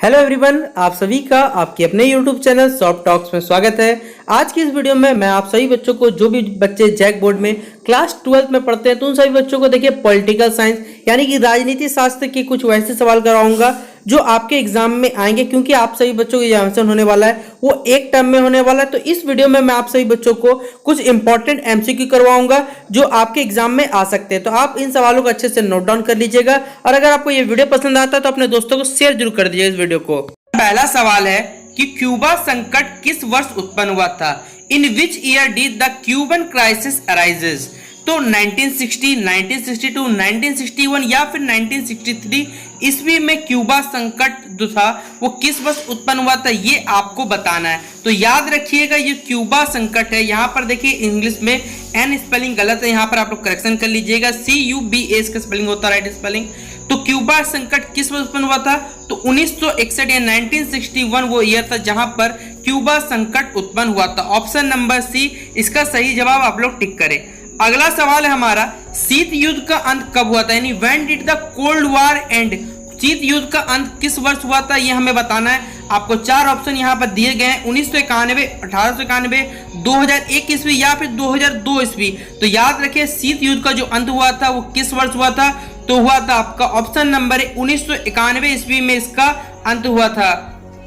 Hello everyone, आप सभी का आपके अपने यूट्यूब चैनल सॉफ्ट टॉक्स में स्वागत है। आज की इस वीडियो में मैं आप सभी बच्चों को, जो भी बच्चे जैक बोर्ड में क्लास 12 में पढ़ते हैं, तो उन सभी बच्चों को देखिए पॉलिटिकल साइंस यानी कि राजनीति शास्त्र के कुछ वैसे सवाल कराऊंगा जो आपके एग्जाम में आएंगे, क्योंकि आप सभी बच्चों को एग्जामिनेशन होने वाला है वो एक टर्म में होने वाला है। तो इस वीडियो में मैं आप सभी बच्चों को कुछ इंपॉर्टेंट एमसीक्यू करवाऊंगा जो आपके एग्जाम में आ सकते हैं। तो आप इन सवालों को अच्छे से नोट डाउन कर लीजिएगा, और अगर आपको ये वीडियो पसंद आता है तो अपने दोस्तों को शेयर जरूर कर दीजिएगा इस वीडियो को। पहला सवाल है कि क्यूबा संकट किस वर्ष उत्पन्न हुआ था? In which year did the Cuban crisis arises? तो 1960, 1962, 1961 या फिर 1963 ईस्वी में क्यूबा संकट जो था वो किस वर्ष उत्पन्न हुआ था, ये आपको बताना है। तो याद रखिएगा ये क्यूबा संकट है। यहाँ पर देखिए इंग्लिश में एन स्पेलिंग गलत है, यहाँ पर आप लोग करेक्शन कर लीजिएगा। CUBA का स्पेलिंग होता है राइट स्पेलिंग। तो क्यूबा संकट किस वर्ष उत्पन्न हुआ था? तो 1961 या 1961 वो ईयर था जहां पर क्यूबा संकट उत्पन्न हुआ था। ऑप्शन नंबर सी इसका सही जवाब आप लोग टिक करें। अगला सवाल है हमारा, शीत युद्ध का अंत कब हुआ था, यानी when did the cold war and? शीत युद्ध का अंत किस वर्ष हुआ था ये हमें बताना है। आपको चार ऑप्शन यहाँ पर दिए गए हैं, 1991, 1891, 2001 ईस्वी या फिर 2002 ईस्वी। तो याद रखिए शीत युद्ध का जो अंत हुआ था वो किस वर्ष हुआ था? तो हुआ था आपका ऑप्शन नंबर 1991 ईस्वी में इसका अंत हुआ था।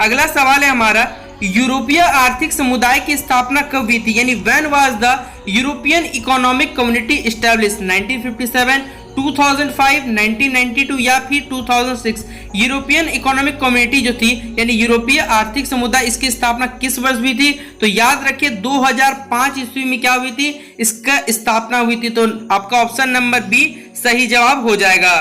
अगला सवाल है हमारा, यूरोपीय आर्थिक समुदाय की स्थापना कब हुई थी, यानी when was the European economic community established? 1957, 2005, 1992 या फिर 2006? यूरोपियन इकोनॉमिक कम्युनिटी जो थी यानी यूरोपीय आर्थिक समुदाय, इसकी स्थापना किस वर्ष हुई थी? तो याद रखिए 2005 ईस्वी में क्या हुई थी, इसका स्थापना हुई थी। तो आपका ऑप्शन नंबर बी सही जवाब हो जाएगा।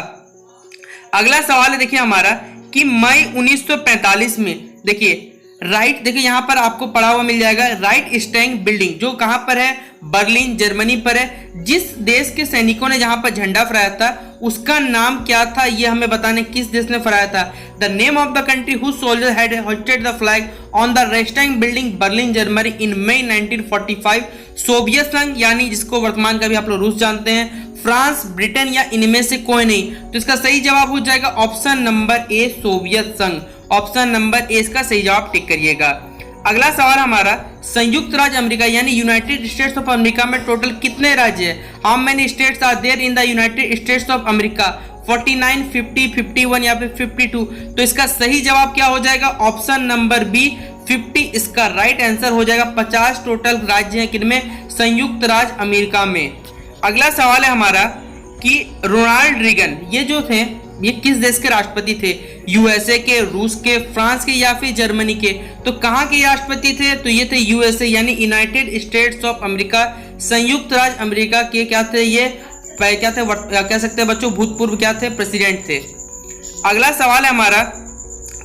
अगला सवाल है देखिए हमारा कि मई 1945 में देखिए राइट, देखिए यहाँ पर आपको पढ़ा हुआ मिल जाएगा राइट स्टैंग बिल्डिंग, जो कहां पर है? बर्लिन जर्मनी पर है। जिस देश के सैनिकों ने जहां पर झंडा फहराया था उसका नाम क्या था, ये हमें बताने किस देश ने फहराया था। The name of the country whose soldier had hoisted the flag on the Reichstag building Berlin Germany in May 1945। Soviet संघ, यानी जिसको वर्तमान का भी आप लोग रूस जानते हैं, फ्रांस, ब्रिटेन या इनमें से कोई नहीं। तो इसका सही जवाब हो जाएगा ऑप्शन नंबर ए सोवियत संघ। ऑप्शन नंबर ए इसका सही जवाब टिक करिएगा। अगला सवाल हमारा, संयुक्त राज्य अमेरिका यानी यूनाइटेड स्टेट्स ऑफ अमेरिका में टोटल कितने राज्य हैं? How many states are there in the United States of America? 49, 50, 51 या फिर 52? तो इसका सही जवाब क्या हो जाएगा? ऑप्शन नंबर बी 50 इसका राइट आंसर हो जाएगा। 50 टोटल राज्य हैं किनमें? संयुक्त राज्य अमेरिका में। अगला सवाल है हमारा कि रोनाल्ड रीगन ये जो थे ये किस देश के राष्ट्रपति थे? यूएसए के, रूस के, फ्रांस के या फिर जर्मनी के? तो कहां के राष्ट्रपति थे? तो ये थे यूएसए यानी यूनाइटेड स्टेट्स ऑफ अमेरिका, संयुक्त राज्य अमेरिका के क्या थे? ये क्या थे, कह सकते हैं बच्चों भूतपूर्व क्या थे? प्रेसिडेंट थे। अगला सवाल है हमारा,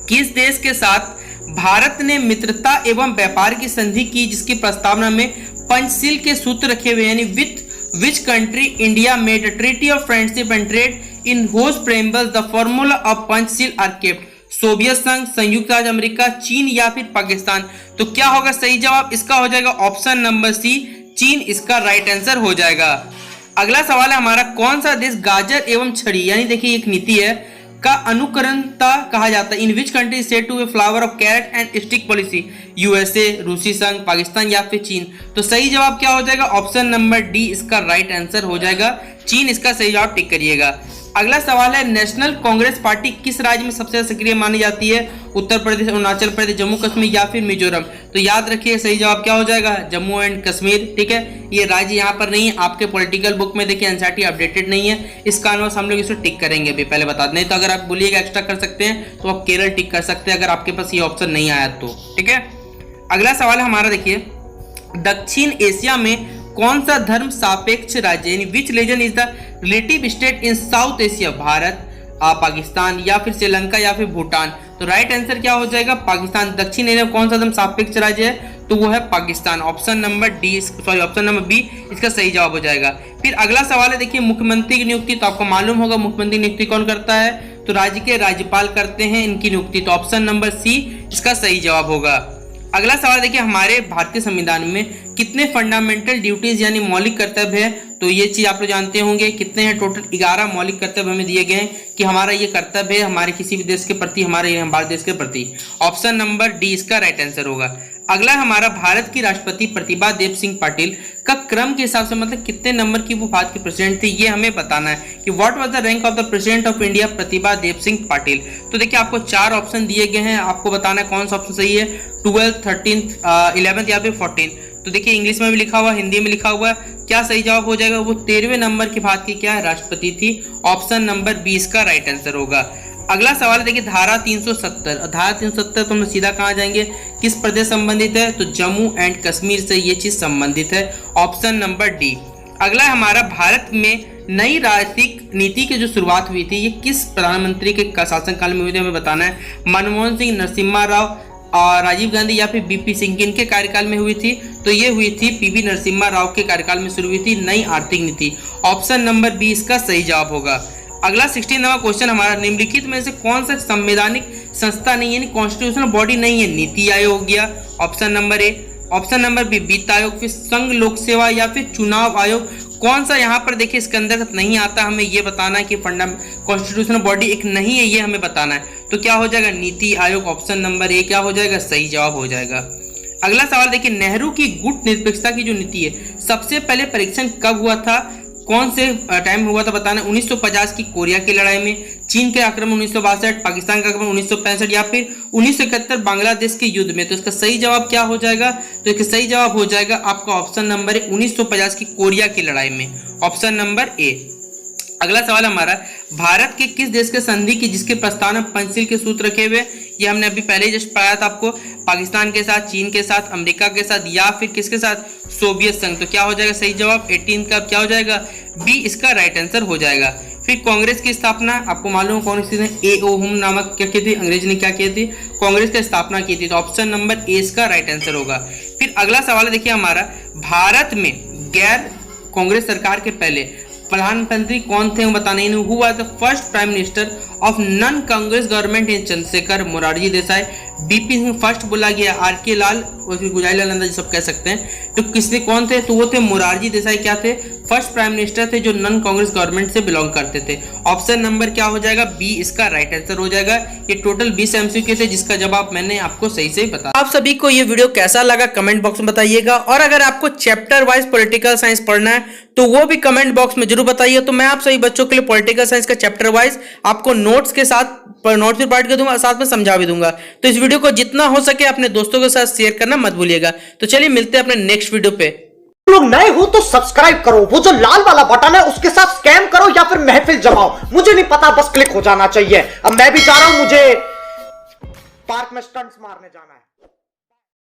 किस देश के साथ भारत ने मित्रता एवं व्यापार की संधि की जिसकी प्रस्तावना में पंचशील के सूत्र रखे हुए, यानी with which country India made a treaty of friendship and trade in whose preambles the formula of Panchsheel are kept? Soviet संघ, संयुक्त राज्य अमेरिका, चीन या फिर पाकिस्तान? तो क्या होगा सही जवाब? इसका हो जाएगा ऑप्शन नंबर सी चीन, इसका राइट आंसर हो जाएगा। अगला सवाल है हमारा, कौन सा देश गाजर एवं छड़ी यानी देखिए एक नीति है का अनुकरणता कहा जाता है? In which country said to a follower of carrot and stick policy? USA, रूसी संघ, पाकिस्तान या फिर चीन? तो सही जवाब क्या हो जाएगा? ऑप्शन नंबर डी इसका राइट आंसर हो जाएगा, चीन, इसका सही जवाब टिक करिएगा। अगला सवाल है, नेशनल कांग्रेस पार्टी किस राज्य में सबसे सक्रिय मानी जाती है? उत्तर प्रदेश, अरुणाचल प्रदेश, जम्मू कश्मीर या फिर मिजोरम? तो याद रखिए सही जवाब क्या हो जाएगा? जम्मू एंड कश्मीर। ठीक है, ये राज्य यहाँ पर नहीं है, आपके पॉलिटिकल बुक में देखिए एनसीईआरटी अपडेटेड नहीं है, इसका आंसर हम लोग इसे टिक करेंगे अभी, पहले बता दें। तो अगर आप बोलिएगा एक्स्ट्रा कर सकते हैं तो आप केरल टिक कर सकते हैं अगर आपके पास ये ऑप्शन नहीं आया तो। ठीक है, अगला सवाल हमारा देखिए, दक्षिण एशिया में कौन सा धर्म सापेक्ष राज्य यानी which region is the relative state in south Asia? Bharat, Pakistan या फिर श्रीलंका या फिर भूटान? तो राइट आंसर क्या हो जाएगा? पाकिस्तान। दक्षिण एशिया में कौन सा धर्म सापेक्ष राज्य है? तो वो है Pakistan. Option number D sorry option number B इसका सही जवाब हो जाएगा। फिर अगला सवाल है देखिए, मुख्यमंत्री की नियुक्ति, तो आपको मालूम होगा मुख्यमंत्री की नियुक्ति कौन करता है? तो राज्य के राज्यपाल करते हैं इनकी नियुक्ति। तो ऑप्शन नंबर सी इसका सही जवाब होगा। अगला सवाल देखिए, हमारे भारतीय संविधान में कितने फंडामेंटल ड्यूटीज यानी मौलिक कर्तव्य है? तो ये चीज आप लोग जानते होंगे। कितने हैं टोटल? 11 मौलिक कर्तव्य हमें दिए गए हैं कि हमारा ये कर्तव्य है हमारे किसी भी देश के प्रति, हमारे भारत देश के प्रति। ऑप्शन नंबर डी इसका राइट आंसर होगा। अगला हमारा भारत की राष्ट्रपति प्रतिभा देव सिंह पाटिल का क्रम के हिसाब से मतलब कितने नंबर की वो भारत की प्रेसिडेंट थी, ये हमें बताना है कि what was the rank of the president of India Pratibha Dev Singh Patil. तो देखिए आपको 4 ऑप्शन दिए गए हैं, आपको बताना है कौन सा ऑप्शन सही है, 12th, 13th, 11th या फिर 14th। तो देखिए इंग्लिश में भी लिखा हुआ, हिंदी में लिखा हुआ, क्या सही जवाब हो जाएगा? वो 13वें नंबर की भारत की क्या है, राष्ट्रपति थी। ऑप्शन नंबर 20 का राइट आंसर होगा। अगला सवाल देखिए धारा 370। धारा 370 तो हम सीधा कहाँ जाएंगे, किस प्रदेश संबंधित है? तो जम्मू एंड कश्मीर से ये चीज संबंधित है। Option number D. अगला हमारा भारत में नई राजनीतिक नीति की जो शुरुआत हुई थी ये किस प्रधानमंत्री के शासनकाल में हुई थी, हमें बताना है। मनमोहन सिंह, नरसिम्हा राव, राजीव गांधी या फिर बीपी सिंह, किनके कार्यकाल में हुई थी? तो ये हुई थी पीवी नरसिम्हा राव के कार्यकाल में शुरू हुई थी नई आर्थिक नीति। ऑप्शन नंबर बी इसका सही जवाब होगा। अगला 16वां क्वेश्चन हमारा, निम्नलिखित में से कौन सा संवैधानिक संस्था नहीं है, कॉन्स्टिट्यूशनल बॉडी नहीं है? नीति आयोग हो गया option number A. Option number B वित्त आयोग, फिर संघ लोक सेवा या फिर चुनाव आयोग। कौन सा यहाँ पर देखिए इसके अंदर नहीं आता, हमें ये बताना है कि कॉन्स्टिट्यूशनल बॉडी एक नहीं है, ये हमें बताना है। तो क्या हो जाएगा? नीति आयोग। ऑप्शन नंबर ए क्या हो जाएगा? सही जवाब हो जाएगा। अगला सवाल देखिए, नेहरू की गुट निरपेक्षता की जो नीति है सबसे पहले परीक्षण कब हुआ था, कौन से टाइम हुआ था बताना? 1950 की कोरिया की लड़ाई में, चीन के आक्रमण 1962, पाकिस्तान का आक्रमण 1965 या फिर 1971 बांग्लादेश के युद्ध में। तो इसका सही जवाब क्या हो जाएगा? तो इसका सही जवाब हो जाएगा आपका ऑप्शन नंबर ए, 1950 की कोरिया की लड़ाई में। ऑप्शन नंबर ए। अगला सवाल हमारा, भारत के किस देश के संधि की जिसके प्रस्ताव में पंचशील के सूत्र रखे हुए, ये हमने अभी पहले ही जस्ट पढ़ाया था आपको, पाकिस्तान के साथ, चीन के साथ, अमेरिका के साथ या फिर किसके साथ? सोवियत संघ। तो क्या हो जाएगा सही जवाब? 18 का क्या हो जाएगा? बी इसका राइट आंसर हो जाएगा। फिर कांग्रेस की स्थापना आपको मालूम है कौन सी ने? ए.ओ. हुम नामक क्या की थी, अंग्रेज ने क्या की थी? कांग्रेस की स्थापना की थी। तो ऑप्शन नंबर ए इसका राइट आंसर होगा। फिर अगला सवाल है देखिए हमारा, भारत में गैर कांग्रेस सरकार के पहले प्रधानमंत्री कौन थे बताने, who was the first prime minister of non Congress government in? Chandrashekhar, Morarji Desai, BP Singh first बोला गया, आर.के. लाल और फिर गुजराईलाल नंदा जी सब कह सकते हैं। तो किसने कौन थे? तो वो थे मोरारजी देसाई। क्या थे? फर्स्ट प्राइम मिनिस्टर थे जो नॉन कांग्रेस गवर्नमेंट से बिलोंग करते थे। ऑप्शन नंबर क्या हो जाएगा? बी इसका राइट आंसर हो जाएगा। ये टोटल 20 एमसीक्यू थे जिसका जवाब मैंने आपको सही से बताया। आप सभी को ये वीडियो कैसा लगा कमेंट बॉक्स में बताइएगा, और अगर आपको चैप्टर वाइज पॉलिटिकल साइंस पढ़ना है तो वो भी कमेंट बॉक्स में जरूर बताइए। तो मैं आप सभी बच्चों के लिए पॉलिटिकल साइंस का चैप्टर वाइज आपको नोट्स के साथ नोट्स भी प्रोवाइड कर दूंगा, साथ में समझा भी दूंगा। तो इस वीडियो को जितना हो सके अपने दोस्तों के साथ शेयर करना मत भूलिएगा। तो चलिए मिलते हैं अपने नेक्स्ट वीडियो पे। लोग नए हो तो सब्सक्राइब करो, वो जो लाल वाला बटन है उसके साथ स्कैम करो या फिर महफिल जमाओ, मुझे नहीं पता, बस क्लिक हो जाना चाहिए। अब मैं भी जा रहा हूं, मुझे पार्क में स्टंट्स मारने जाना है।